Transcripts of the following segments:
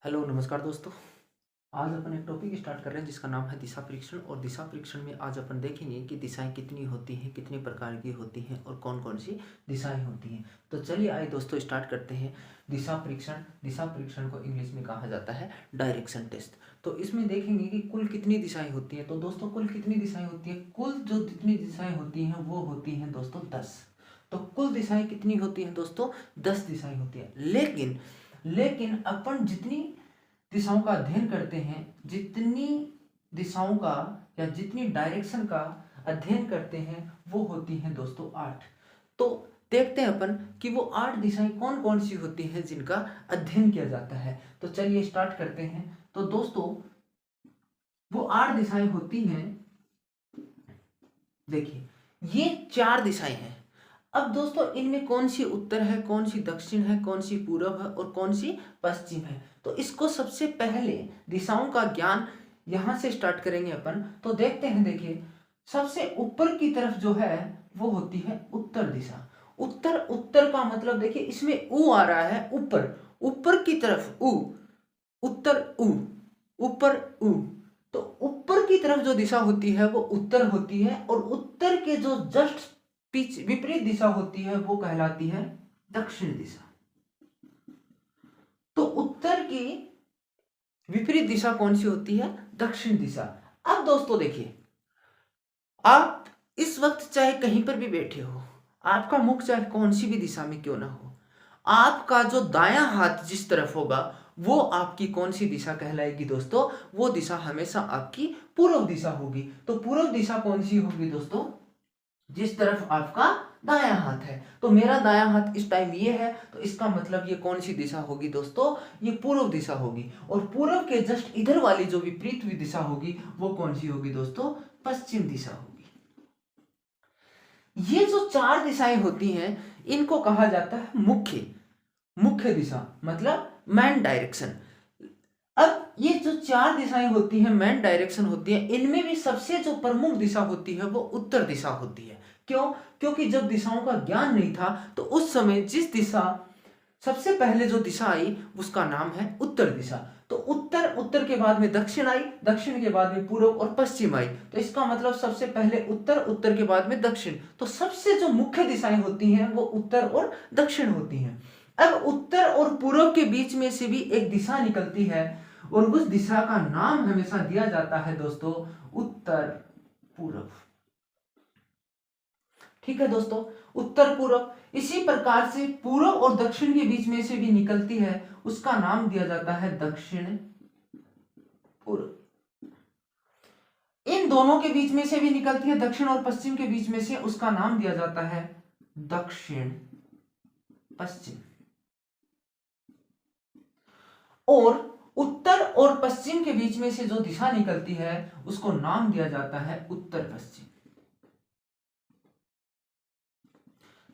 Hello नमस्कार दोस्तों। आज अपन एक टॉपिक स्टार्ट कर रहे हैं जिसका नाम है दिशा परीक्षण। और दिशा परीक्षण में आज अपन देखेंगे कि दिशाएं कितनी होती हैं, कितने प्रकार की होती हैं और कौन कौन सी दिशाएं होती हैं। तो चलिए आइए दोस्तों स्टार्ट करते हैं दिशा परीक्षण। दिशा परीक्षण को इंग्लिश में कहा जाता है डायरेक्शन टेस्ट। तो इसमें देखेंगे कि कुल कितनी दिशाएं होती हैं। तो दोस्तों कुल कितनी दिशाएं होती हैं, कुल जो जितनी दिशाएं होती हैं वो होती हैं दोस्तों 10। तो कुल दिशाएं कितनी होती हैं दोस्तों, 10 दिशाएं होती हैं। लेकिन लेकिन अपन जितनी दिशाओं का अध्ययन करते हैं, जितनी दिशाओं का या जितनी डायरेक्शन का अध्ययन करते हैं वो होती हैं दोस्तों 8। तो देखते हैं अपन कि वो 8 दिशाएं कौन कौन सी होती हैं जिनका अध्ययन किया जाता है। तो चलिए स्टार्ट करते हैं। तो दोस्तों वो 8 दिशाएं होती हैं, देखिए ये 4 दिशाएं हैं। अब दोस्तों इनमें कौन सी उत्तर है, कौन सी दक्षिण है, कौन सी पूर्व है और कौन सी पश्चिम है। तो इसको सबसे पहले दिशाओं का ज्ञान यहां से स्टार्ट करेंगे अपन। तो देखते हैं, देखिए सबसे ऊपर की तरफ जो है वो होती है उत्तर दिशा। उत्तर उत्तर का मतलब देखिए इसमें ऊ आ रहा है, ऊपर ऊपर की तरफ ऊ, उत्तर ऊ, ऊपर ऊ। तो ऊपर की तरफ जो दिशा होती है वो उत्तर होती है और उत्तर के जो जस्ट पीछे विपरीत दिशा होती है वो कहलाती है दक्षिण दिशा। तो उत्तर की विपरीत दिशा कौन सी होती है, दक्षिण दिशा। अब दोस्तों देखिए, आप इस वक्त चाहे कहीं पर भी बैठे हो, आपका मुख चाहे कौन सी भी दिशा में क्यों ना हो, आपका जो दायां हाथ जिस तरफ होगा वो आपकी कौन सी दिशा कहलाएगी दोस्तों, वो दिशा हमेशा आपकी पूर्व दिशा होगी। तो पूर्व दिशा कौन सी होगी दोस्तों, जिस तरफ आपका दायां हाथ है। तो मेरा दायां हाथ इस टाइम ये है, तो इसका मतलब ये कौन सी दिशा होगी दोस्तों, ये पूर्व दिशा होगी। और पूर्व के जस्ट इधर वाली जो विपरीत हुई दिशा होगी वो कौन सी होगी दोस्तों, पश्चिम दिशा होगी। ये जो 4 दिशाएं होती हैं इनको कहा जाता है मुख्य मुख्य दिशा, मतलब मेन डायरेक्शन। अब ये जो 4 दिशाएं होती हैं, मेन डायरेक्शन होती है, इनमें भी सबसे जो प्रमुख दिशा होती है वो उत्तर दिशा होती है। क्यों? क्योंकि जब दिशाओं का ज्ञान नहीं था तो उस समय जिस दिशा सबसे पहले जो दिशा आई उसका नाम है उत्तर दिशा। तो उत्तर उत्तर के बाद में दक्षिण आई, दक्षिण के बाद में पूर्व और पश्चिम आई। तो इसका मतलब सबसे पहले उत्तर, उत्तर के बाद में दक्षिण। तो सबसे जो मुख्य दिशाएं होती हैं वो उत्तर और दक्षिण होती हैं। अब उत्तर और पूर्व के बीच में से भी एक दिशा निकलती है और उस दिशा का नाम हमेशा दिया जाता है दोस्तों उत्तर पूर्व। ठीक है दोस्तों, उत्तर पूर्व। इसी प्रकार से पूर्व और दक्षिण के बीच में से भी निकलती है, उसका नाम दिया जाता है दक्षिण पूर्व। इन दोनों के बीच में से भी निकलती है, दक्षिण और पश्चिम के बीच में से, उसका नाम दिया जाता है दक्षिण पश्चिम। और उत्तर और पश्चिम के बीच में से जो दिशा निकलती है उसको नाम दिया जाता है उत्तर पश्चिम।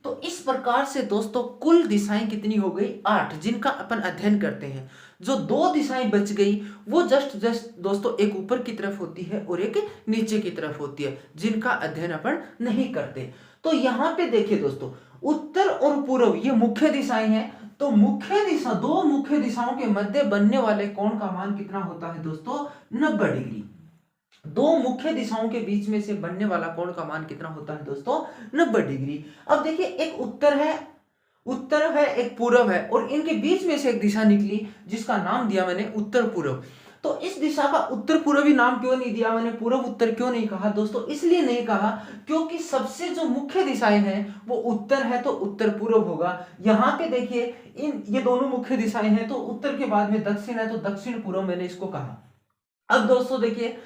तो इस प्रकार से दोस्तों कुल दिशाएं कितनी हो गई, 8, जिनका अपन अध्ययन करते हैं। जो 2 दिशाएं बच गई वो जस्ट दोस्तों एक ऊपर की तरफ होती है और एक नीचे की तरफ होती है, जिनका अध्ययन अपन नहीं करते। तो यहां पे देखिए दोस्तों, उत्तर और पूर्व ये मुख्य दिशाएं हैं। तो मुख्य दिशा, 2 मुख्य दिशाओं के मध्य बनने वाले कोण का मान कितना होता है दोस्तों, 90 डिग्री। 2 मुख्य दिशाओं के बीच में से बनने वाला कोण का मान कितना होता है दोस्तों, 90 डिग्री। अब देखिए एक उत्तर है एक पूर्व है और इनके बीच में से एक दिशा निकली जिसका नाम दिया मैंने उत्तर पूर्व। तो इस दिशा का उत्तर पूर्वी नाम क्यों नहीं दिया मैंने, पूर्व उत्तर क्यों नहीं कहा दोस्तों, इसलिए नहीं कहा क्योंकि सबसे जो मुख्य दिशाएं हैं वो उत्तर है तो उत्तर पूर्व होगा। यहां पे देखिए ये दोनों मुख्य दिशाएं हैं, तो उत्तर के बाद में दक्षिण है तो दक्षिण पूर्व मैंने इसको कहा। अब दोस्तों देखिए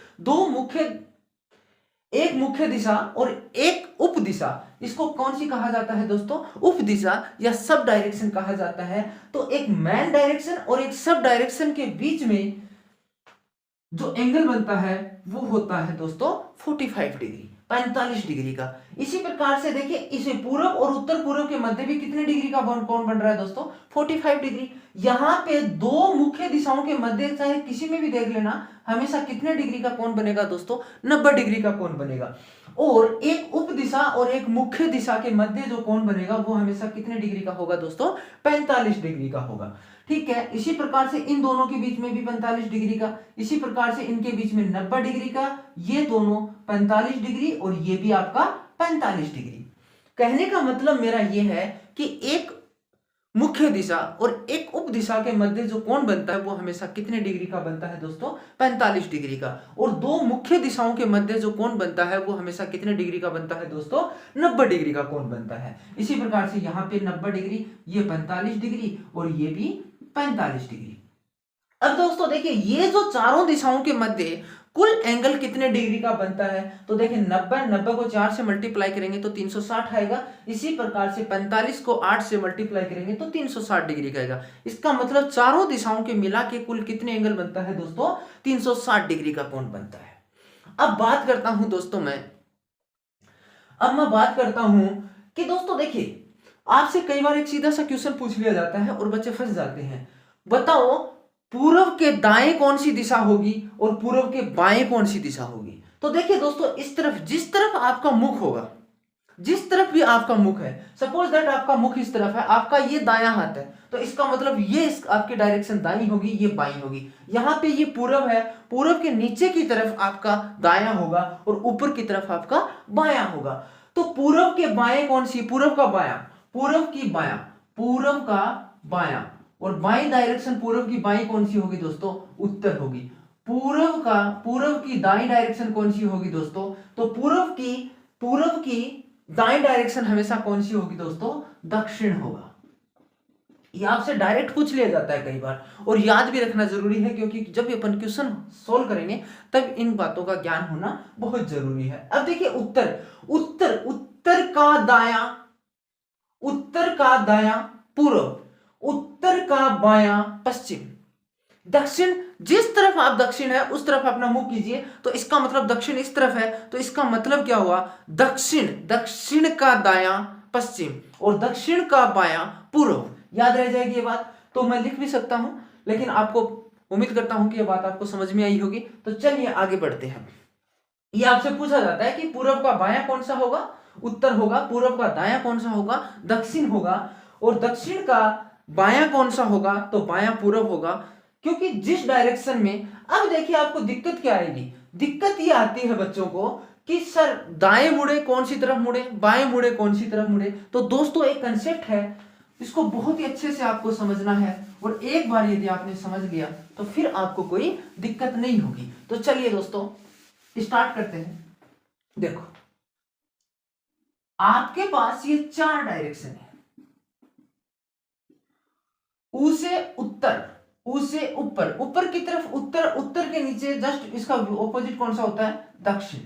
एक मुख्य दिशा और एक उप दिशा, इसको कौन सी कहा जाता है दोस्तों, उप दिशा या सब डायरेक्शन कहा जाता है। तो एक मेन डायरेक्शन और एक सब डायरेक्शन के बीच में जो एंगल बनता है वो होता है दोस्तों 45 डिग्री, 45 डिग्री का। इसी प्रकार से देखिए इसे पूर्व और उत्तर पूर्व के मध्य भी कितने डिग्री का कोण बन रहा है दोस्तों, 45 डिग्री। यहाँ पे दो मुख्य दिशाओं के मध्य चाहे किसी में भी देख लेना, हमेशा कितने डिग्री का कोण बनेगा दोस्तों? 90 डिग्री का कोण बनेगा। और एक उप दिशा और एक मुख्य दिशा के मध्य जो कोण बनेगा वो हमेशा कितने डिग्री का होगा दोस्तों? 45 डिग्री का होगा। ठीक है, इसी प्रकार से इन दोनों के बीच में भी 45 डिग्री का, इसी प्रकार से इनके बीच में 90 डिग्री का, ये दोनों 45 डिग्री और ये भी आपका 45 डिग्री। कहने का मतलब मेरा ये है कि एक मुख्य दिशा और एक उप दिशा के मध्य जो कोण बनता है वो हमेशा कितने डिग्री का बनता है दोस्तों? 45 डिग्री का। और दो मुख्य दिशाओं के मध्य जो कोण बनता है वो हमेशा कितने डिग्री का बनता है दोस्तों? 90 डिग्री का कोण बनता है। इसी प्रकार से यहाँ पे 90 डिग्री, ये 45 डिग्री और ये भी 45 डिग्री। अब दोस्तों देखिए, ये जो चारों दिशाओं के मध्य कुल एंगल कितने डिग्री का बनता है? तो देखिए 90 को 4 से मल्टीप्लाई करेंगे तो 360 आएगा। इसी प्रकार से 45 को 8 से मल्टीप्लाई करेंगे तो 360 डिग्री का आएगा। इसका मतलब चारों दिशाओं के मिला के कुल कितने एंगल बनता है दोस्तों? 360 डिग्री का कोण बनता है। अब बात करता हूं दोस्तों मैं बात करता हूं कि दोस्तों देखिए, आपसे कई बार एक सीधा सा क्वेश्चन पूछ लिया जाता है और बच्चे फंस जाते हैं। बताओ पूर्व के दाएं कौन सी दिशा होगी और पूर्व के बाएं कौन सी दिशा होगी? तो देखिए दोस्तों, इस तरफ जिस तरफ आपका मुख होगा, जिस तरफ भी आपका मुख है, सपोज दैट आपका मुख इस तरफ है, आपका ये दायां हाथ है, तो इसका मतलब ये आपकी डायरेक्शन दाईं होगी, ये बाईं होगी। यहाँ पे ये पूर्व है, पूर्व के नीचे की तरफ आपका दायां होगा और ऊपर की तरफ आपका बायां होगा। तो पूर्व के बाएं कौन सी? पूर्व का बायां, पूर्व की बायां, पूर्व का बायां। और बाईं डायरेक्शन पूर्व की बाईं कौन सी होगी दोस्तों? उत्तर होगी। पूर्व की दाईं डायरेक्शन कौन सी होगी दोस्तों? तो पूर्व की दाईं डायरेक्शन हमेशा कौन सी होगी दोस्तों? दक्षिण होगा। ये आपसे डायरेक्ट पूछ लिया जाता है कई बार, और याद भी रखना जरूरी है, क्योंकि जब भी अपन क्वेश्चन सोल्व करेंगे तब इन बातों का ज्ञान होना बहुत जरूरी है। अब देखिए उत्तर का दायां पूर्व, उत्तर का बायां पश्चिम, दक्षिण। जिस तरफ आप दक्षिण है उस तरफ अपना मुख कीजिए, तो इसका मतलब दक्षिण इस तरफ है, तो इसका मतलब क्या हुआ? दक्षिण का दायां पश्चिम और दक्षिण का बायां पूर्व। याद रह जाएगी ये बात। तो मैं लिख भी सकता हूं, लेकिन आपको उम्मीद करता हूं कि ये बात आपको समझ में आई होगी। तो चलिए आगे बढ़ते हैं। ये आपसे पूछा जाता है कि पूर्व का बायां कौन सा होगा? उत्तर होगा। पूर्व का दायां कौन सा होगा? दक्षिण होगा। और दक्षिण का बायां कौन सा होगा? तो बायां पूर्व होगा। क्योंकि जिस डायरेक्शन में, अब देखिए आपको दिक्कत क्या आएगी? दिक्कत ये आती है बच्चों को कि सर दाएं मुड़े कौन सी तरफ मुड़े, बाएं मुड़े कौन सी तरफ मुड़े। तो दोस्तों एक कंसेप्ट है, इसको बहुत ही अच्छे से आपको समझना है, और एक बार यदि आपने समझ लिया तो फिर आपको कोई दिक्कत नहीं होगी। तो चलिए दोस्तों स्टार्ट करते हैं। देखो आपके पास ये 4 डायरेक्शन है, ऊ से उत्तर, ऊ से ऊपर, ऊपर की तरफ उत्तर, उत्तर के नीचे जस्ट इसका ऑपोजिट कौन सा होता है? दक्षिण।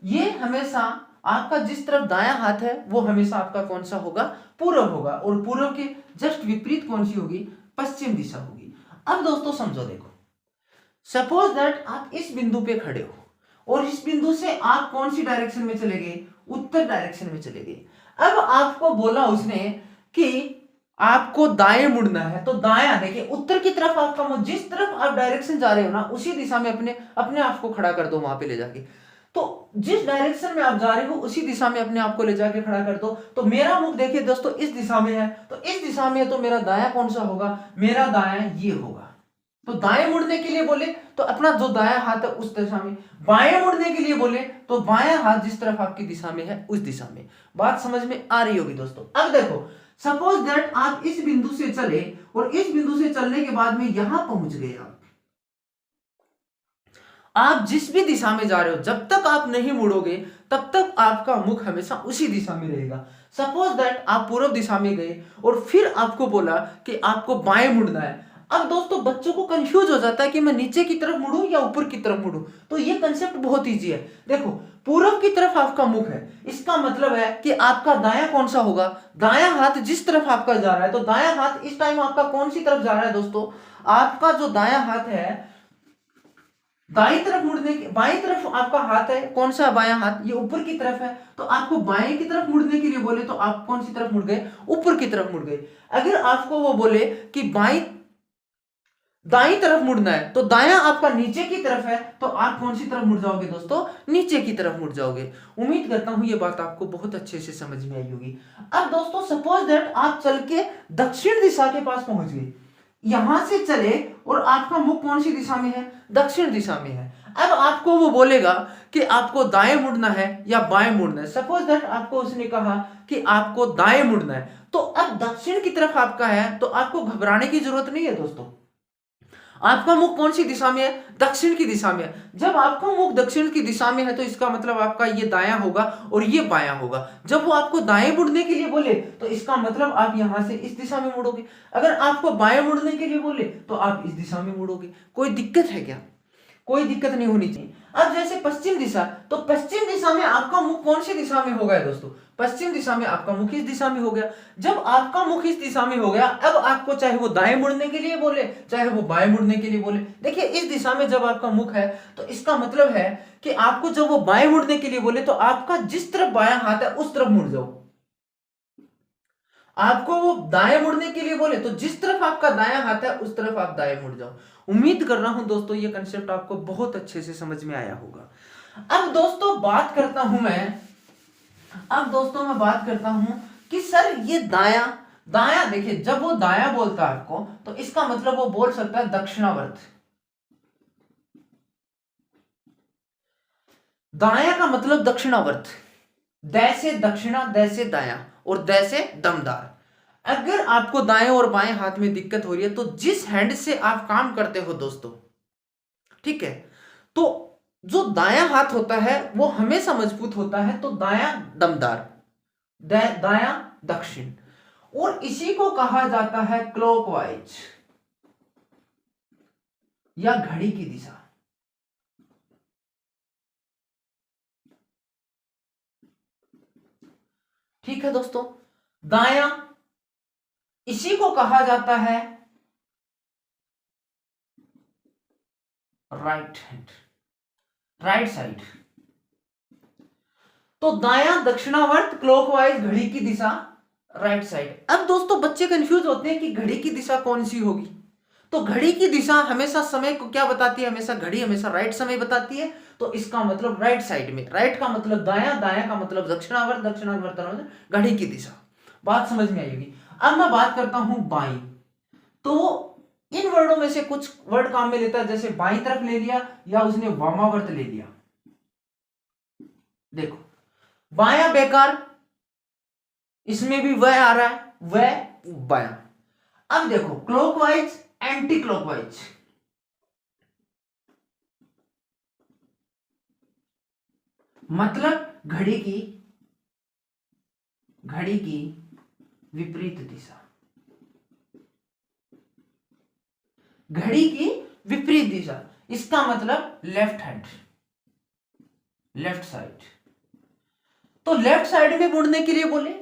ये हमेशा आपका जिस तरफ दायां हाथ है वो हमेशा आपका कौन सा होगा? पूर्व होगा। और पूर्व के जस्ट विपरीत कौन सी होगी? पश्चिम दिशा होगी। अब दोस्तों समझो, देखो सपोज दैट आप इस बिंदु पे खड़े हो और इस बिंदु से आप कौन सी डायरेक्शन में चले गए? उत्तर डायरेक्शन में चले गए। अब आपको बोला उसने कि आपको दाएं मुड़ना है, तो दायां देखिए उत्तर की तरफ आपका, जिस तरफ आप डायरेक्शन जा रहे हो ना उसी दिशा में अपने आप को खड़ा कर दो वहां पे ले जाके। तो जिस डायरेक्शन में आप जा रहे हो उसी दिशा में अपने आप को ले जाके खड़ा कर दो। तो मेरा मुख देखिए दोस्तों इस दिशा में है, तो इस दिशा में है, तो मेरा दायां कौन सा होगा? मेरा दायां ये होगा। तो दाएं मुड़ने के लिए बोले तो अपना जो दायां हाथ है उस दिशा में, बाएं मुड़ने के लिए बोले तो बायां हाथ जिस तरफ आपकी दिशा में है उस दिशा में। बात समझ में आ रही होगी दोस्तों। अब देखो सपोज दैट आप इस बिंदु से चले और इस बिंदु से चलने के बाद में यहां पहुंच गए। आप जिस भी दिशा में जा रहे हो जब तक आप नहीं मुड़ोगे तब तक आपका मुख हमेशा उसी दिशा में रहेगा। सपोज दैट आप पूर्व दिशा में गए और फिर आपको बोला कि आपको बाएं मुड़ना है। अब दोस्तों बच्चों को कंफ्यूज हो जाता है कि मैं नीचे की तरफ मुड़ूं या ऊपर की तरफ मुड़ूं। तो ये कंसेप्ट बहुत इजी है। देखो पूर्व की तरफ आपका मुख है, इसका मतलब है कि आपका दायां कौन सा होगा? दायां हाथ जिस तरफ आपका जा रहा है, तो दायां हाथ इस टाइम आपका कौन सी तरफ जा रहा है दोस्तों? आपका जो दायां हाथ है दाई तरफ मुड़ने के, बाएं तरफ आपका हाथ है, कौन सा बायां हाथ, ये ऊपर की तरफ है, तो आपको बाएं की तरफ मुड़ने के लिए बोले तो आप कौन सी तरफ मुड़ गए, ऊपर की तरफ मुड़ गए। अगर आपको वो बोले कि बाएं दाईं तरफ मुड़ना है तो दायां आपका नीचे की तरफ है, तो आप कौन सी तरफ मुड़ जाओगे दोस्तों, नीचे की तरफ मुड़ जाओगे। उम्मीद करता हूं ये बात आपको बहुत अच्छे से समझ में आई होगी। अब दोस्तों सपोज दैट आप चल के दक्षिण दिशा के पास पहुंच गए, यहां से चले और आपका मुख कौन सी दिशा में है, दक्षिण दिशा में है। अब आपको वो बोलेगा कि आपको दाएं मुड़ना है या बाएं मुड़ना है। सपोज दैट आपको उसने कहा कि आपको दाएं मुड़ना है, तो अब दक्षिण की तरफ आपका है, तो आपको घबराने की जरूरत नहीं है दोस्तों। आपका मुख कौन सी दिशा में है, दक्षिण की दिशा में है। जब आपका मुख दक्षिण की दिशा में है तो इसका मतलब आपका ये दायां होगा और ये बायां होगा। जब वो आपको दाएं मुड़ने के लिए बोले तो इसका मतलब आप यहां से इस दिशा में मुड़ोगे। अगर आपको बाएं मुड़ने के लिए बोले तो आप इस दिशा में मुड़ोगे। कोई दिक्कत है क्या, कोई दिक्कत नहीं होनी चाहिए। अब जैसे पश्चिम दिशा, तो पश्चिम दिशा में आपका मुख कौन सी दिशा में हो गया दोस्तों, पश्चिम दिशा में आपका मुख इस दिशा में हो गया। जब आपका मुख इस दिशा में हो गया, अब आपको चाहे वो दाएं मुड़ने के लिए बोले चाहे वो बाएं मुड़ने के लिए बोले, देखिए इस दिशा में जब आपका मुख है तो इसका मतलब है कि आपको जब वो बाएं मुड़ने के लिए बोले तो आपका जिस तरफ बायां हाथ है उस तरफ मुड़ जाओ। आपको वो दाएं मुड़ने के लिए बोले तो जिस तरफ आपका दायां हाथ है उस तरफ आप दाएं मुड़ जाओ। उम्मीद कर रहा हूं दोस्तों ये कंसेप्ट आपको बहुत अच्छे से समझ में आया होगा। अब दोस्तों बात करता हूं मैं बात करता हूं कि सर ये दायां दायां, देखिए जब वो दायां बोलता है आपको तो इसका मतलब वो बोल सकता है दक्षिणावर्त। दायां का मतलब दक्षिणावर्त, दै से दक्षिणा, दै से दायां और दै से दमदार। अगर आपको दाएं और बाएं हाथ में दिक्कत हो रही है तो जिस हैंड से आप काम करते हो दोस्तों, ठीक है, तो जो दायां हाथ होता है वो हमेशा मजबूत होता है, तो दायां दमदार, दायां दक्षिण, और इसी को कहा जाता है क्लॉकवाइज या घड़ी की दिशा। ठीक है दोस्तों, दायां इसी को कहा जाता है राइट हैंड, राइट साइड। तो दायां दक्षिणावर्त, क्लॉकवाइज घड़ी की दिशा, राइट साइड। अब दोस्तों बच्चे कंफ्यूज होते हैं कि घड़ी की दिशा कौन सी होगी। तो घड़ी की दिशा हमेशा समय को क्या बताती है, हमेशा घड़ी हमेशा राइट समय बताती है, तो इसका मतलब राइट साइड में, राइट का मतलब दायां, दायां का मतलब दक्षिणावर्त, दक्षिणावर्त घड़ी की दिशा। बात समझ में आएगी। अब मैं बात करता हूं बाई, तो इन वर्डों में से कुछ वर्ड काम में लेता है, जैसे बाई तरफ ले लिया या उसने वामावर्त ले लिया। देखो बायां बेकार, इसमें भी वह आ रहा है, वह बायां। अब देखो क्लॉकवाइज, एंटी क्लॉकवाइज, मतलब घड़ी की विपरीत दिशा, घड़ी की विपरीत दिशा, इसका मतलब लेफ्ट हैंड, लेफ्ट साइड। तो लेफ्ट साइड में मुड़ने के लिए बोले,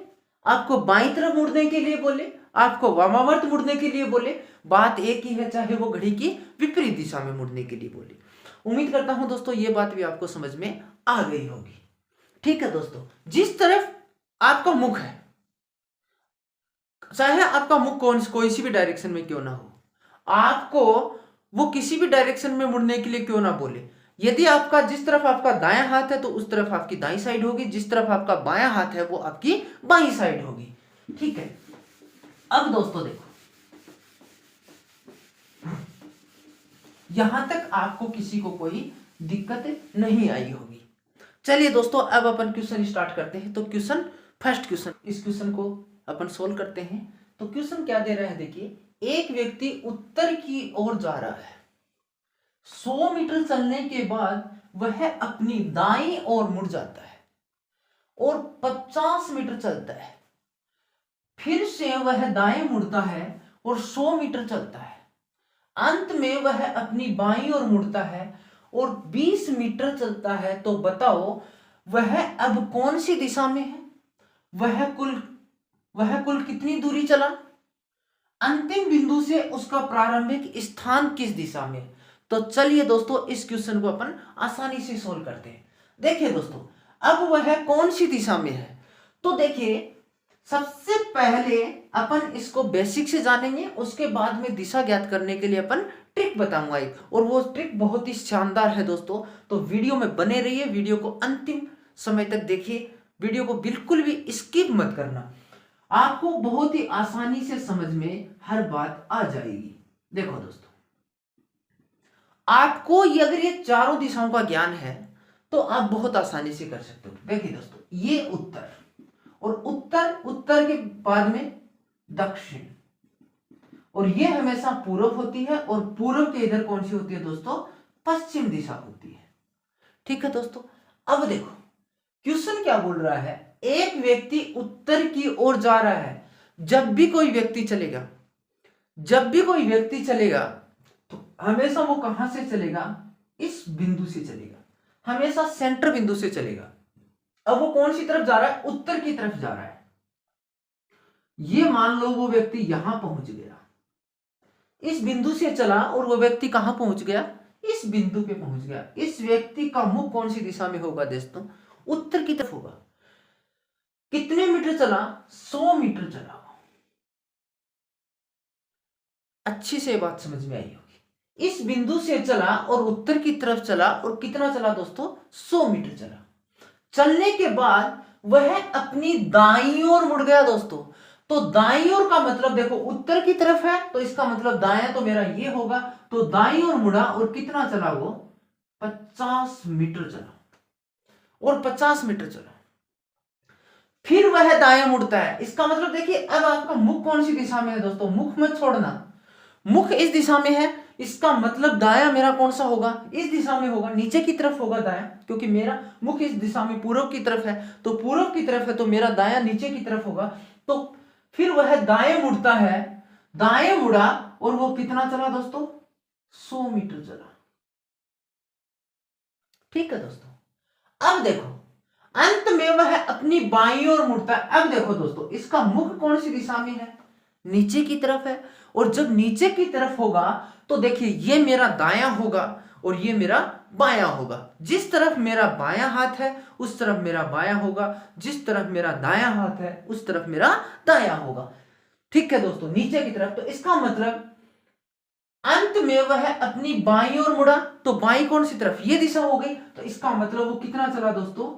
आपको बाईं तरफ मुड़ने के लिए बोले, आपको वामावर्त मुड़ने के लिए बोले, बात एक ही है, चाहे वो घड़ी की विपरीत दिशा में मुड़ने के लिए बोले। उम्मीद करता हूं दोस्तों ये बात भी आपको समझ में आ गई होगी। ठीक है दोस्तों, जिस तरफ आपका मुख है, चाहे आपका मुख कोई सी भी डायरेक्शन में क्यों ना हो, आपको वो किसी भी डायरेक्शन में मुड़ने के लिए क्यों ना बोले, यदि आपका जिस तरफ आपका दायां हाथ है तो उस तरफ आपकी दाईं साइड होगी, जिस तरफ आपका बायां हाथ है वो आपकी बाईं साइड होगी। ठीक है, अब दोस्तों देखो, यहां तक आपको किसी को कोई दिक्कत नहीं आई होगी। चलिए दोस्तों अब अपन क्वेश्चन स्टार्ट करते हैं। तो क्वेश्चन, फर्स्ट क्वेश्चन, इस क्वेश्चन को अपन सोल्व करते हैं। तो क्वेश्चन क्या दे रहा है, देखिए एक व्यक्ति उत्तर की ओर जा रहा है, 100 मीटर चलने के बाद वह अपनी दाईं ओर मुड़ जाता है और 50 मीटर चलता है, फिर से वह दाएं मुड़ता है और 100 मीटर चलता है, अंत में वह अपनी बाईं ओर मुड़ता है और 20 मीटर चलता है। तो बताओ वह अब कौन सी दिशा में है, वह कुल कितनी दूरी चला, अंतिम बिंदु से उसका प्रारंभिक स्थान किस दिशा में। तो चलिए दोस्तों इस क्वेश्चन को अपन आसानी से सोल्व करते हैं। देखिए दोस्तों, अब वह कौन सी दिशा में है, तो देखिए सबसे पहले अपन इसको बेसिक से जानेंगे, उसके बाद में दिशा ज्ञात करने के लिए अपन ट्रिक बताऊंगा एक, और वो ट्रिक बहुत ही शानदार है दोस्तों। तो वीडियो में बने रहिए, वीडियो को अंतिम समय तक देखिए, वीडियो को बिल्कुल भी स्किप मत करना, आपको बहुत ही आसानी से समझ में हर बात आ जाएगी। देखो दोस्तों, आपको अगर ये चारों दिशाओं का ज्ञान है तो आप बहुत आसानी से कर सकते हो। देखिए दोस्तों, ये उत्तर, और उत्तर, उत्तर के बाद में दक्षिण, और ये हमेशा पूर्व होती है, और पूर्व के इधर कौन सी होती है दोस्तों, पश्चिम दिशा होती है। ठीक है दोस्तों, अब देखो क्वेश्चन क्या बोल रहा है, एक व्यक्ति उत्तर की ओर जा रहा है। जब भी कोई व्यक्ति चलेगा, जब भी कोई व्यक्ति चलेगा तो हमेशा वो कहां से चलेगा, इस बिंदु से चलेगा, हमेशा सेंटर बिंदु से चलेगा। अब वो कौन सी तरफ जा रहा है, उत्तर की तरफ जा रहा है। ये मान लो वो व्यक्ति यहां पहुंच गया, इस बिंदु से चला और वो व्यक्ति कहां पहुंच गया, इस बिंदु पे पहुंच गया। इस व्यक्ति का मुख कौन सी दिशा में होगा दोस्तों, उत्तर की तरफ होगा। कितने मीटर चला, 100 मीटर चला। अच्छी से बात समझ में आई होगी। इस बिंदु से चला और उत्तर की तरफ चला, और कितना चला दोस्तों, 100 मीटर चला। चलने के बाद वह अपनी दाईं ओर मुड़ गया दोस्तों। तो दाईं ओर का मतलब देखो, उत्तर की तरफ है तो इसका मतलब दायां तो मेरा ये होगा। तो दाईं ओर मुड़ा और कितना चला वो, 50 मीटर चला, और 50 मीटर चला। फिर वह दाएं मुड़ता है। इसका मतलब देखिए, अब आपका मुख कौन सी दिशा में है दोस्तों, मुख मत छोड़ना, मुख इस दिशा में है, इसका मतलब दायां मेरा कौन सा होगा, इस दिशा में होगा, नीचे की तरफ होगा दायां, क्योंकि मेरा मुख इस दिशा में पूर्व की तरफ है। तो पूर्व की तरफ है तो मेरा दायां नीचे की तरफ होगा। तो फिर वह दाएं मुड़ता है, दाएं मुड़ा और वो कितना चला दोस्तों, 100 मीटर चला। ठीक है दोस्तों, अब देखो अंत में वह अपनी बाईं ओर मुड़ता है। अब देखो दोस्तों, इसका मुख कौन सी दिशा में है, नीचे की तरफ है, और जब नीचे की तरफ होगा तो देखिए ये मेरा दायां होगा और ये मेरा बायां होगा। जिस तरफ मेरा बायां हाथ है उस तरफ मेरा बायां होगा, जिस तरफ मेरा दायां हाथ है उस तरफ मेरा दायां होगा। ठीक है दोस्तों, नीचे की तरफ। तो इसका मतलब अंत में वह अपनी बाईं ओर मुड़ा, तो बाईं कौन सी तरफ, ये दिशा हो गई। तो इसका मतलब वो कितना चला दोस्तों,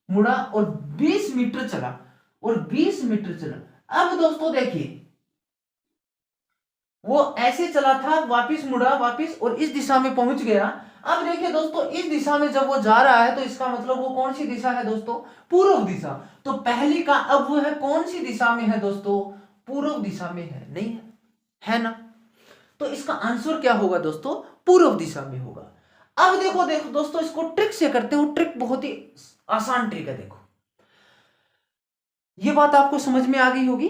मुड़ा और 20 मीटर चला, और 20 मीटर चला। अब दोस्तों देखिए, वो ऐसे चला था, वापिस मुड़ा, वापिस, और इस दिशा में पहुंच गया। अब देखिए दोस्तों, इस दिशा में जब वो जा रहा है तो इसका मतलब वो कौन सी दिशा है दोस्तों, पूर्व दिशा। तो पहली का अब वो है कौन सी दिशा में है दोस्तों, पूर्व दिशा में है, नहीं है ना। तो इसका आंसर क्या होगा दोस्तों, पूर्व दिशा में होगा। अब देखो देखो दोस्तों, इसको ट्रिक से करते हो। ट्रिक बहुत ही आसान ट्रिक है। देखो ये बात आपको समझ में आ गई होगी।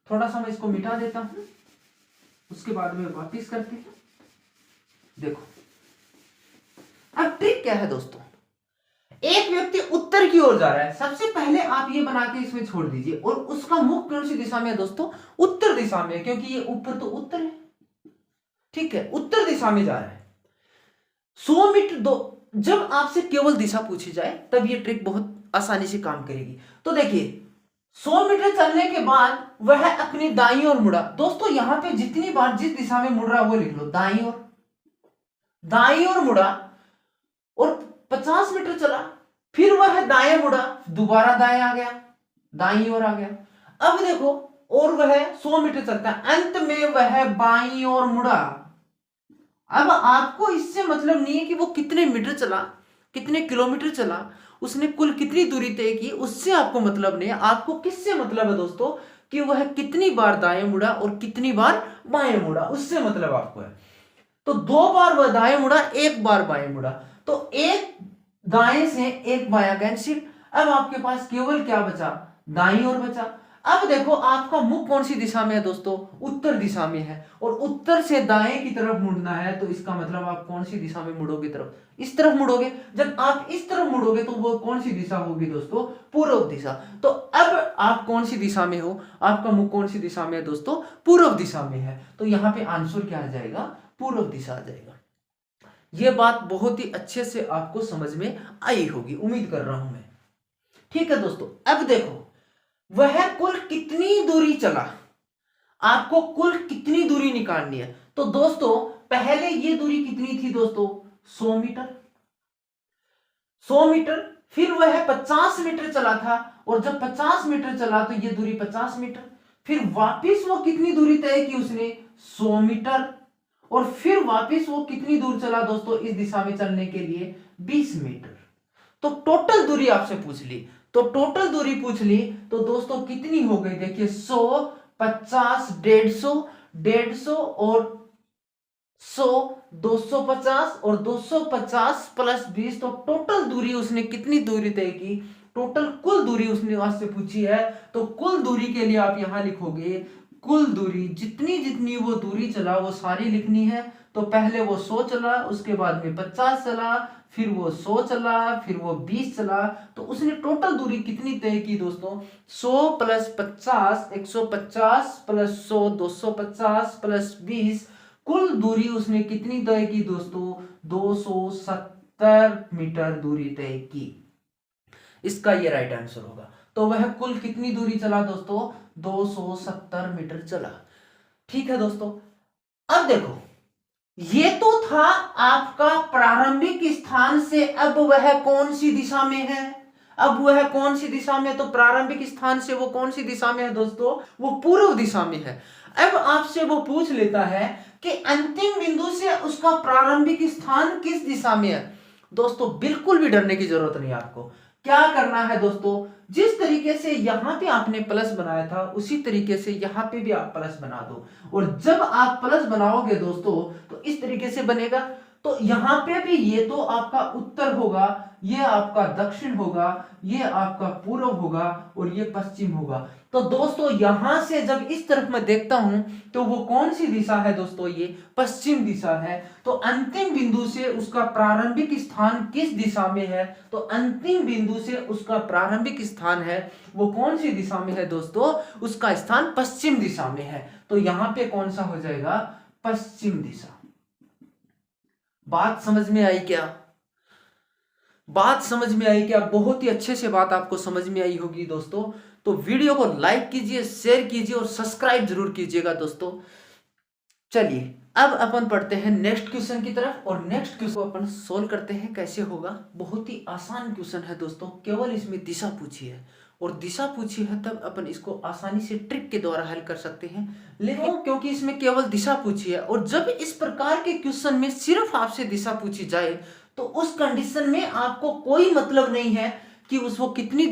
थोड़ा सा मैं इसको मिटा देता हूं, उसके बाद में वापिस करते हैं। देखो अब ट्रिक क्या है दोस्तों, एक व्यक्ति उत्तर की ओर जा रहा है। सबसे पहले आप ये बना के इसमें छोड़ दीजिए, और उसका मुख कौन सी दिशा में है दोस्तों, उत्तर दिशा में, क्योंकि ये ऊपर तो उत्तर है। ठीक है, उत्तर दिशा में जा रहा है। 100 मीटर दो, जब आपसे केवल दिशा पूछी जाए तब ये ट्रिक बहुत आसानी से काम करेगी। तो देखिए 100 मीटर चलने के बाद वह अपनी दाईं ओर मुड़ा। दोस्तों यहां पे जितनी बार जिस दिशा में मुड़ रहा है वो लिख लो, दाईं ओर, दाईं ओर मुड़ा और 50 मीटर चला। फिर वह दाएं मुड़ा, दोबारा दाएं आ गया, दाईं ओर आ गया। अब देखो, और वह 100 मीटर चलता है, अंत में वह बाईं ओर मुड़ा। अब आपको इससे मतलब नहीं है कि वो कितने मीटर चला, कितने किलोमीटर चला, उसने कुल कितनी दूरी तय की, उससे आपको मतलब नहीं है। आपको किससे मतलब है दोस्तों, कि वह कितनी बार दाएं मुड़ा और कितनी बार बाएं मुड़ा, उससे मतलब आपको है। तो 2 बार वह दाएं मुड़ा, 1 बार बाएं मुड़ा, तो एक दाएं से एक बायां कैंसिल। अब आपके पास केवल क्या बचा, दाईं ओर बचा। अब देखो आपका मुख कौन सी दिशा में है दोस्तों, उत्तर दिशा में है, और उत्तर से दाएं की तरफ मुड़ना है। तो इसका मतलब आप कौन सी दिशा में मुड़ोगे, तरफ, इस तरफ मुड़ोगे। जब आप इस तरफ मुड़ोगे तो वो कौन सी दिशा होगी दोस्तों, पूर्व दिशा। तो अब आप कौन सी दिशा में हो, आपका मुख कौन सी दिशा में है दोस्तों, पूर्व दिशा में है। तो यहाँ पे आंसर क्या आ जाएगा, पूर्व दिशा आ जाएगा। ये बात बहुत ही अच्छे से आपको समझ में आई होगी, उम्मीद कर रहा हूं मैं। ठीक है दोस्तों, अब देखो वह कुल कितनी दूरी चला, आपको कुल कितनी दूरी निकालनी है। तो दोस्तों पहले ये दूरी कितनी थी दोस्तों, 100 मीटर, 100 मीटर। फिर वह 50 मीटर चला था, और जब 50 मीटर चला तो ये दूरी 50 मीटर। फिर वापस वो कितनी दूरी तय की उसने, 100 मीटर। और फिर वापस वो कितनी दूर चला दोस्तों इस दिशा में चलने के लिए, 20 मीटर। तो टोटल दूरी आपसे पूछ ली, तो टोटल दूरी पूछ ली तो दोस्तों कितनी हो गई, देखिए 100, 50, 150, 150 और 100, 250 और 250 प्लस 20, तो टोटल दूरी उसने कितनी दूरी तय की, टोटल कुल दूरी उसने आपसे पूछी है। तो कुल दूरी के लिए आप यहां लिखोगे कुल दूरी, जितनी जितनी वो दूरी चला वो सारी लिखनी है। तो पहले वो 100 चला, उसके बाद में 50 चला, फिर वो 100 चला, फिर वो 20 चला। तो उसने टोटल दूरी कितनी तय की दोस्तों, 100 प्लस 50, 150 प्लस 100, 250 प्लस 20, कुल दूरी उसने कितनी तय की दोस्तों, 270 मीटर दूरी तय की। इसका ये राइट आंसर होगा। तो वह कुल कितनी दूरी चला दोस्तों, 270 मीटर चला। ठीक है दोस्तों, अब देखो ये तो था आपका प्रारंभिक स्थान से अब वह कौन सी दिशा में है, अब वह कौन सी दिशा में, तो प्रारंभिक स्थान से वो कौन सी दिशा में है दोस्तों, वो पूर्व दिशा में है। अब आपसे वो पूछ लेता है कि अंतिम बिंदु से उसका प्रारंभिक स्थान किस दिशा में है। दोस्तों बिल्कुल भी डरने की जरूरत नहीं आपको। क्या करना है दोस्तों, जिस तरीके से यहां पे आपने प्लस बनाया था उसी तरीके से यहां पे भी आप प्लस बना दो। और जब आप प्लस बनाओगे दोस्तों तो इस तरीके से बनेगा। तो यहां पे भी ये तो आपका उत्तर होगा, ये आपका दक्षिण होगा, ये आपका पूर्व होगा और ये पश्चिम होगा। तो दोस्तों यहां से जब इस तरफ मैं देखता हूं तो वो कौन सी दिशा है दोस्तों, ये पश्चिम दिशा है। तो अंतिम बिंदु से उसका प्रारंभिक स्थान किस दिशा में है, तो अंतिम बिंदु से उसका प्रारंभिक स्थान है वो कौन सी दिशा में है दोस्तों, उसका स्थान पश्चिम दिशा में है। तो यहां पे कौन सा हो जाएगा, पश्चिम दिशा। बात समझ में आई क्या, बात समझ में आई क्या, बहुत ही अच्छे से बात आपको समझ में आई होगी दोस्तों। तो वीडियो को लाइक कीजिए, शेयर कीजिए और सब्सक्राइब जरूर कीजिएगा दोस्तों। चलिए अब अपन पढ़ते हैं नेक्स्ट क्वेश्चन की तरफ, और नेक्स्ट क्वेश्चन अपन सोल्व करते हैं। कैसे होगा, बहुत ही आसान क्वेश्चन है दोस्तों, केवल इसमें दिशा पूछी है और दिशा पूछी है तब अपन इसको आसानी से ट्रिक के द्वारा हल कर सकते हैं। लेकिन क्योंकि इसमें केवल दिशा पूछी है, और जब इस प्रकार के क्वेश्चन में सिर्फ आपसे दिशा पूछी जाए तो उस कंडीशन में आपको कोई मतलब नहीं है कि उसको कितने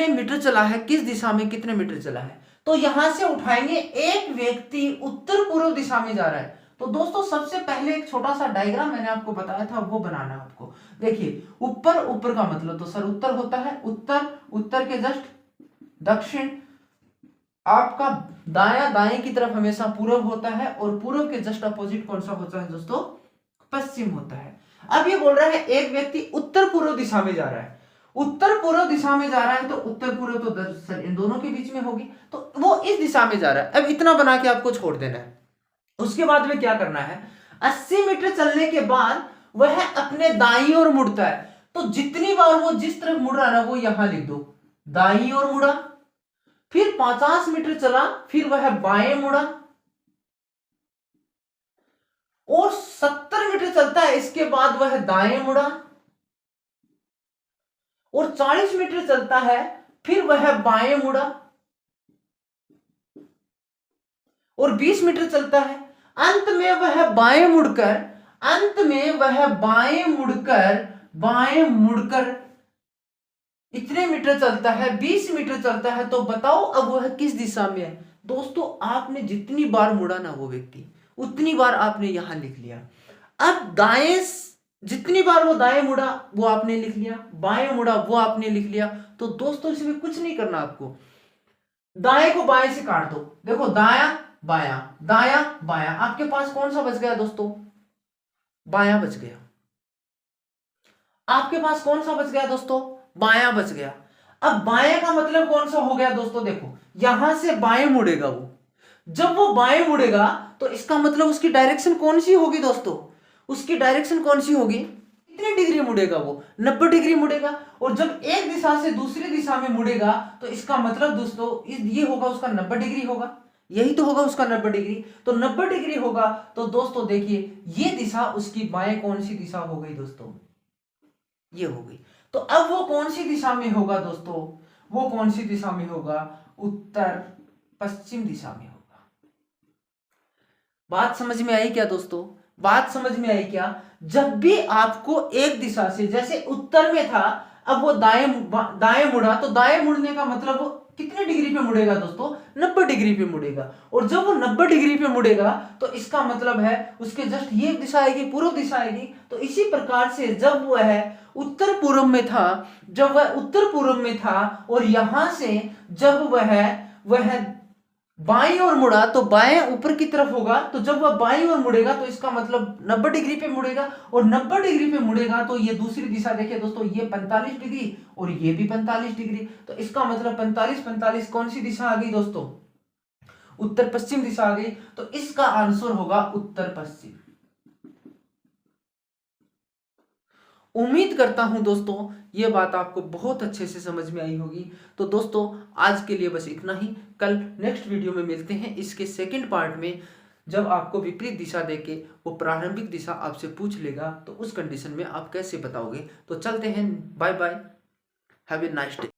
मीटर चला है, किस दिशा में कितने मीटर चला है। तो यहां से उठाएंगे, एक व्यक्ति उत्तर पूर्व दिशा में जा रहा है। तो दोस्तों सबसे पहले एक छोटा सा डायग्राम मैंने आपको बताया था वो बनाना है आपको। देखिए ऊपर, ऊपर का मतलब तो सर उत्तर होता है, उत्तर, उत्तर के जस्ट दक्षिण, आपका दाया दाएं की तरफ हमेशा पूर्व होता है, और पूर्व के जस्ट अपोजिट कौन सा होता है दोस्तों, पश्चिम होता है। अब ये बोल रहा है एक व्यक्ति उत्तर पूर्व दिशा में जा रहा है, उत्तर पूर्व दिशा में जा रहा है, तो उत्तर पूर्व तो सर इन दोनों के बीच में होगी, तो वो इस दिशा में जा रहा है। अब इतना बना के आपको छोड़ देना है। उसके बाद में क्या करना है, 80 मीटर चलने के बाद वह अपने दाईं ओर मुड़ता है। तो जितनी बार वो जिस तरफ मुड़ रहा है ना वो यहां लिख दो, दाईं ओर मुड़ा। फिर 50 मीटर चला, फिर वह बाएं मुड़ा, और 70 मीटर चलता है इसके बाद वह दाएं मुड़ा, और 40 मीटर चलता है फिर वह बाएं मुड़ा, और 20 मीटर चलता है। अंत में वह बाएं मुड़कर, अंत में वह बाएं मुड़कर इतने मीटर चलता है, 20 मीटर चलता है। तो बताओ अब वह किस दिशा में है। दोस्तों आपने जितनी बार मुड़ा ना वो व्यक्ति, उतनी बार आपने यहां लिख लिया। अब दाएं, जितनी बार वो दाएं मुड़ा वो आपने लिख लिया, बाएं मुड़ा वो आपने लिख लिया। तो दोस्तों इसमें कुछ नहीं करना आपको, दाएं को बाएं से काट दो। देखो दाया बाया, दाया बाया, आपके पास कौन सा बच गया दोस्तों, बाया बच गया। आपके पास कौन सा बच गया दोस्तों, बाया बच गया। अब बाएं का मतलब कौन सा हो गया दोस्तों, देखो यहां से बाएं मुड़ेगा वो, जब वो बाएं मुड़ेगा तो इसका मतलब उसकी डायरेक्शन कौन सी होगी दोस्तों, उसकी डायरेक्शन कौन सी होगी, कितने डिग्री मुड़ेगा, वो 90 डिग्री मुड़ेगा। और जब एक दिशा से दूसरी दिशा में मुड़ेगा तो इसका मतलब दोस्तों ये होगा उसका 90 डिग्री होगा, यही तो होगा उसका 90 डिग्री। तो 90 डिग्री होगा तो दोस्तों देखिए ये दिशा उसकी बाएं कौन सी दिशा हो गई दोस्तों, ये हो गई। तो अब वो कौन सी दिशा में होगा दोस्तों, वो कौन सी दिशा में होगा, उत्तर पश्चिम दिशा में होगा। बात समझ में आई क्या दोस्तों, बात समझ में आई क्या। जब भी आपको एक दिशा से, जैसे उत्तर में था, अब वो दाएं मुड़ा, तो दाएं मुड़ने का मतलब वो कितने डिग्री पे मुड़ेगा दोस्तों, 90 डिग्री पे मुड़ेगा। और जब वो 90 डिग्री पे मुड़ेगा तो इसका मतलब है उसके जस्ट ये दिशा आएगी, पूर्व दिशा आएगी। तो इसी प्रकार से जब वह उत्तर पूर्व में था, जब वह उत्तर पूर्व में था और यहां से जब वह बाईं ओर मुड़ा तो बाएं ऊपर की तरफ होगा। तो जब वह बाईं ओर मुड़ेगा तो इसका मतलब 90 डिग्री पे मुड़ेगा, और 90 डिग्री पे मुड़ेगा तो ये दूसरी दिशा देखिए दोस्तों, ये 45 डिग्री और ये भी 45 डिग्री। तो इसका मतलब 45 45 कौन सी दिशा आ गई दोस्तों, उत्तर पश्चिम दिशा आ गई। तो इसका आंसर होगा उत्तर पश्चिम। उम्मीद करता हूं दोस्तों ये बात आपको बहुत अच्छे से समझ में आई होगी। तो दोस्तों आज के लिए बस इतना ही, कल नेक्स्ट वीडियो में मिलते हैं इसके सेकंड पार्ट में। जब आपको विपरीत दिशा देके वो प्रारंभिक दिशा आपसे पूछ लेगा तो उस कंडीशन में आप कैसे बताओगे। तो चलते हैं, bye bye, have a nice day.